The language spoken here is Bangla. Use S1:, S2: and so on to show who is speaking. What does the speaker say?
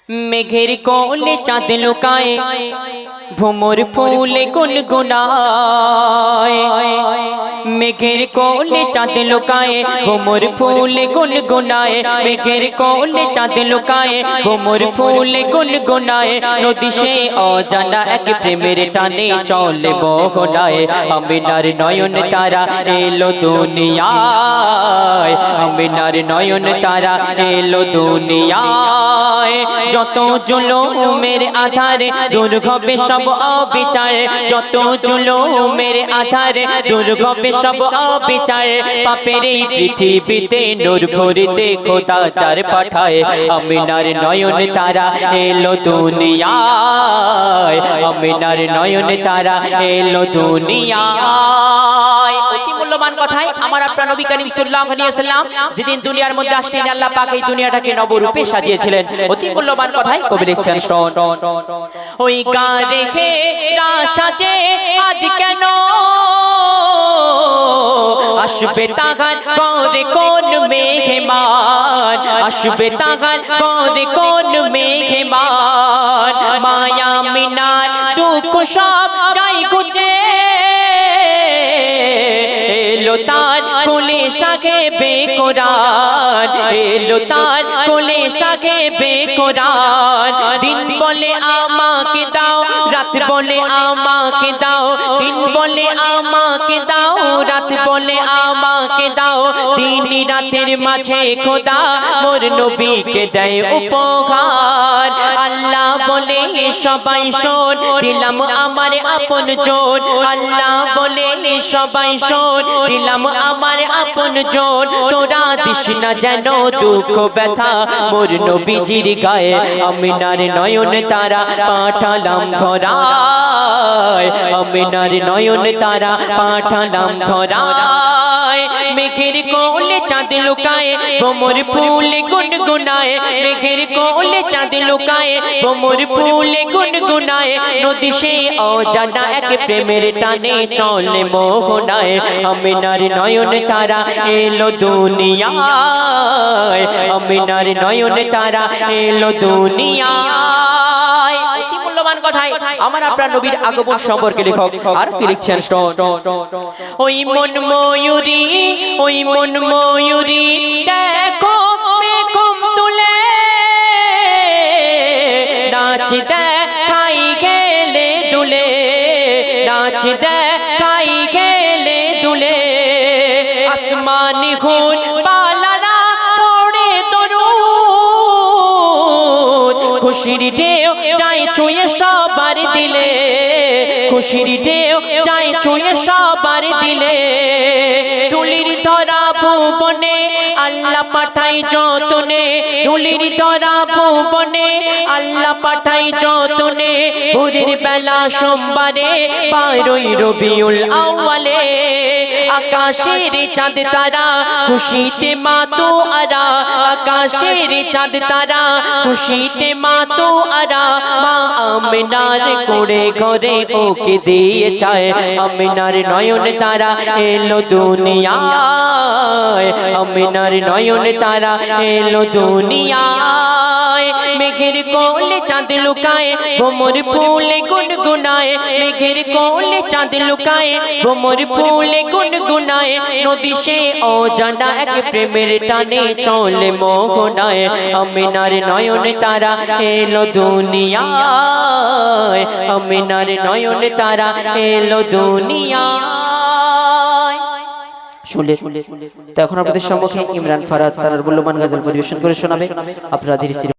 S1: মেঘের কোলে চাঁদ লুকায়, ভ্রমর ফুলে গুনগুনায়। মেঘের কোলে চাঁদ লুকায়, ভ্রমর ফুলে গুনগুনায়। মেঘের কোলে চাঁদ লুকায়, ভ্রমর ফুলে গুনগুনায়। নদী সে অজানা এক প্রেমের টানে চলে বহনায়। আমিনার নয়ন তারা এলো দুনিয়ায়, আমিনার নয়ন তারা এলো দুনিয়ায়। যত জুলুমের আধারে দূর হবে সব অবিচার, যত জুলুমের আধারে দূর হবে সব অবিচার। পাপের এই পৃথিবীতে নূর ভরিতে খোদা চার পাঠায়। আমিনার নয়ন তারা এলো দুনিয়ায়, আমিনার নয়ন তারা এলো দুনিয়ায়। অতি মূল্যবান কথাই আমার আপনার নবী করিম সাল্লাল্লাহু আলাইহি ওয়াসাল্লাম যেদিন দুনিয়ার মধ্যে আসলেন, আল্লাহ পাক এই দুনিয়াটাকে নবরূপে সাজিয়েছিলেন। অতি মূল্যবান কথাই কবি লিখছেন, শোন। ওই গা রেখে রাশাজে আজ কেন আসবে তাগান করে কোন মেহমান, আসবে তাগান করে কোন মেহমান। মায়া মিনার দুঃখ সব যাই ঘুচে এলো তার কোলে শাখে বেকরার, এলো তার কোলে শাখে বেকরার। দিন বলে আমাকে দাও, রাত বলে আমাকে দাও, দিন বলে আমাকে দাও, রাত বলে আমাকে দাও। দিন রাতের মাঝে খোদা মোর নবীকে দেয় উপহার। আল্লাহ বলে সবাই শোন, দিলাম আমার আপন জন। আল্লাহ বলে সবাই শোন, দিলাম আমার আপন জন। তোরা দিস না যেন দুঃখ ব্যথা মোর নবীজির গায়ে। আমিনার নয়ন তারা পাঠালাম ধরায়, আমিনার নয়ন তারা পাঠালাম ধরায়। মেঘের কোলে চাঁদ লুকায়, ভ্রমর ফুলে গুনগুনায়। মেঘের কোলে চাঁদ লুকায়, ভ্রমর ফুলে গুনগুনায়। নদী সে অজানা এক প্রেমের টানে চলে মোহনায়। আমিনার নয়ন তারা এলো দুনিয়ায়, আমিনার নয়ন তারা এলো দুনিয়ায়। অতি মূল্যবান কথাই আমার আপনার নবীর আগমন সম্পর্কে লেখক আর কি লিখছেন, শোন। ওই মন ময়ূরী, ওই মন ময়ূরী দেখো বেগম তুলে নাচ দেখাই গেলে দুলে, নাচ দেখাই গেলে দুলে। আসমানি হুর পালারা পড়ে দরুদ, খুশির ঢেউ যায় ছুঁয়ে সবার দিলে, খুশির ঢেউ যায় ছুঁয়ে সবার দিলে। ধুলির ধরা ভুবনে আল্লাহ পাঠাই যতনে, ধুলির ধরা ভুবনে আল্লাহ পাঠাই যতনে। ভোরের বেলা সোমবারে 12ই রবিউল আউয়ালে, আকাশের চাঁদ তারা খুশিতে মাতো আরা, আকাশের চাঁদ তারা খুশিতে মাতো আরা। মা আমিনার কোড়ে ঘরে ওকে দিয়ে চায়। আমিনার নয়ন তারা এলো দুনিয়ায়, আমিনার নয়ন তারা এলো দুনিয়ায়। মেঘের কোলে চাঁদ লুকায়, ভ্রমর ফুলে গুনগুনায়। মেঘের কোলে চাঁদ লুকায়, ভ্রমর ফুলে গুনগুনায়। নদী সে অজানা এক প্রেমের টানে চলে মোহনায়। আমিনার নয়ন তারা এলো দুনিয়ায়, আমিনার নয়ন তারা এলো দুনিয়ায়। শুনলে তো এখন আপনাদের সম্মুখে ইমরান ফারাদ তার মূল্যবান গজল পরিবেশন করে শোনাবে। আপনারা ধীরে